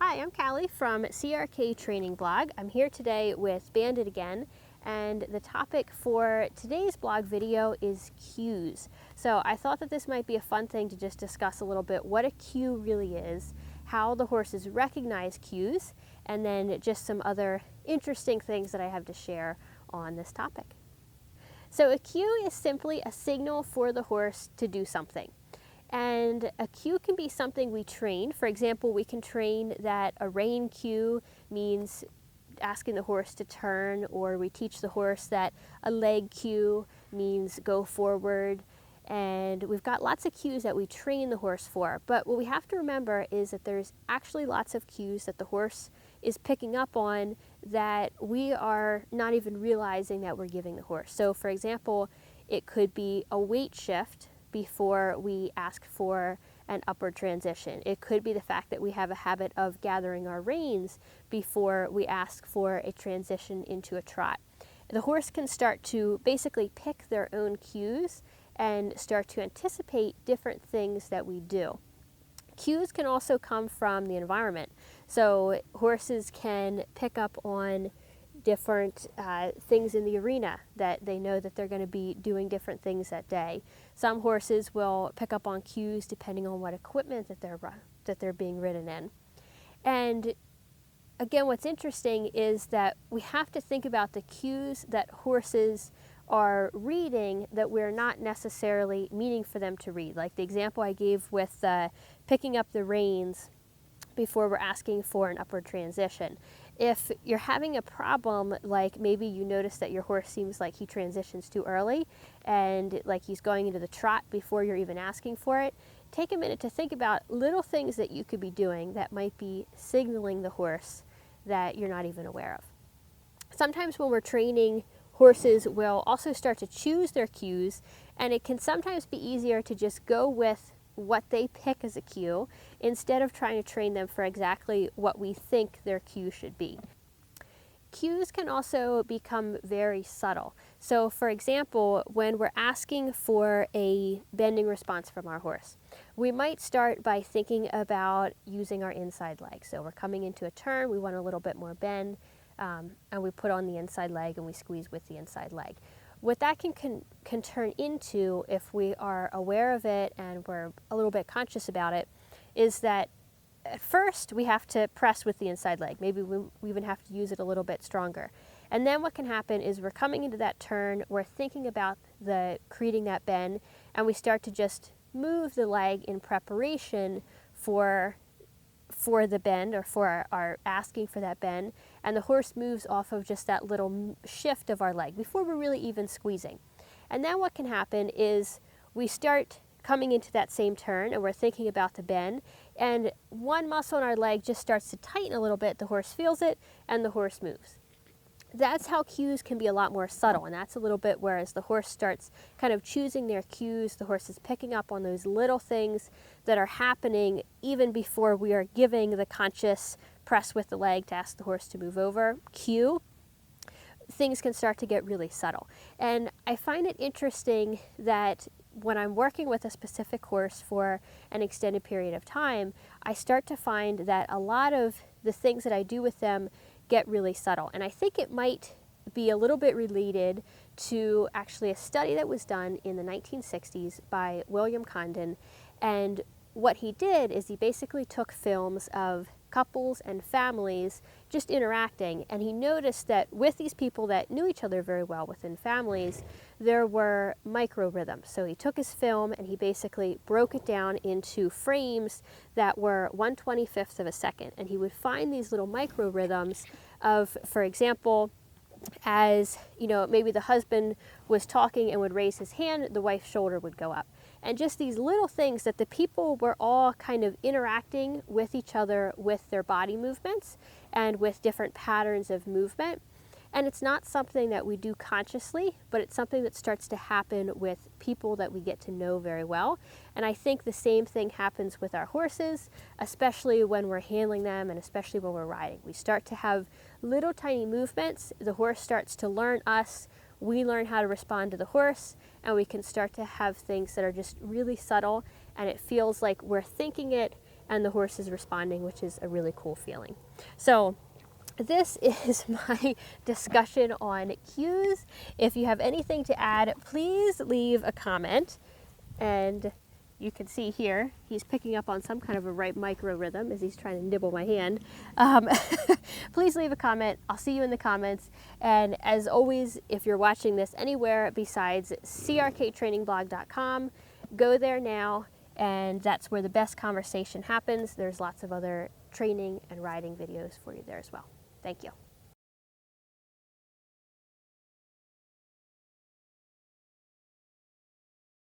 Hi, I'm Callie from CRK Training Blog. I'm here today with Bandit again, and the topic for today's blog video is cues. So I thought that this might be a fun thing to just discuss a little bit what a cue really is, how the horses recognize cues, and then just some other interesting things that I have to share on this topic. So a cue is simply a signal for the horse to do something. And a cue can be something we train. For example, we can train that a rein cue means asking the horse to turn, or we teach the horse that a leg cue means go forward. And we've got lots of cues that we train the horse for. But what we have to remember is that there's actually lots of cues that the horse is picking up on that we are not even realizing that we're giving the horse. So for example, it could be a weight shift before we ask for an upward transition. It could be the fact that we have a habit of gathering our reins before we ask for a transition into a trot. The horse can start to basically pick their own cues and start to anticipate different things that we do. Cues can also come from the environment. So horses can pick up on different things in the arena that they know that they're going to be doing different things that day. Some horses will pick up on cues depending on what equipment that they're being ridden in. And again, what's interesting is that we have to think about the cues that horses are reading that we're not necessarily meaning for them to read. Like the example I gave with picking up the reins before we're asking for an upward transition. If you're having a problem, like maybe you notice that your horse seems like he transitions too early and like he's going into the trot before you're even asking for it, take a minute to think about little things that you could be doing that might be signaling the horse that you're not even aware of. Sometimes when we're training, horses will also start to choose their cues, and it can sometimes be easier to just go with what they pick as a cue instead of trying to train them for exactly what we think their cue should be. Cues can also become very subtle. So for example, when we're asking for a bending response from our horse, we might start by thinking about using our inside leg. So we're coming into a turn, we want a little bit more bend, and we put on the inside leg and we squeeze with the inside leg. What that can turn into, if we are aware of it and we're a little bit conscious about it, is that at first we have to press with the inside leg. Maybe we even have to use it a little bit stronger. And then what can happen is we're coming into that turn, we're thinking about creating that bend, and we start to just move the leg in preparation for the bend, or for our asking for that bend, and the horse moves off of just that little shift of our leg before we're really even squeezing. And then what can happen is we start coming into that same turn and we're thinking about the bend, and one muscle in our leg just starts to tighten a little bit, the horse feels it, and the horse moves. That's how cues can be a lot more subtle, and that's a little bit whereas the horse starts kind of choosing their cues, the horse is picking up on those little things that are happening even before we are giving the conscious press with the leg to ask the horse to move over cue. Things can start to get really subtle. And I find it interesting that when I'm working with a specific horse for an extended period of time, I start to find that a lot of the things that I do with them get really subtle. And I think it might be a little bit related to actually a study that was done in the 1960s by William Condon. And what he did is he basically took films of couples and families just interacting, and he noticed that with these people that knew each other very well within families, there were micro rhythms. So he took his film and he basically broke it down into frames that were 1/25th of a second, and he would find these little micro rhythms of, for example, as you know, maybe the husband was talking and would raise his hand, the wife's shoulder would go up. And just these little things that the people were all kind of interacting with each other with their body movements and with different patterns of movement. And it's not something that we do consciously, but it's something that starts to happen with people that we get to know very well. And I think the same thing happens with our horses, especially when we're handling them and especially when we're riding. We start to have little tiny movements. The horse starts to learn us. We learn how to respond to the horse, and we can start to have things that are just really subtle, and it feels like we're thinking it and the horse is responding, which is a really cool feeling. So this is my discussion on cues. If you have anything to add, please leave a comment. And you can see here, he's picking up on some kind of a right micro rhythm as he's trying to nibble my hand. Please leave a comment. I'll see you in the comments. And as always, if you're watching this anywhere besides crktrainingblog.com, go there now, and that's where the best conversation happens. There's lots of other training and riding videos for you there as well. Thank you.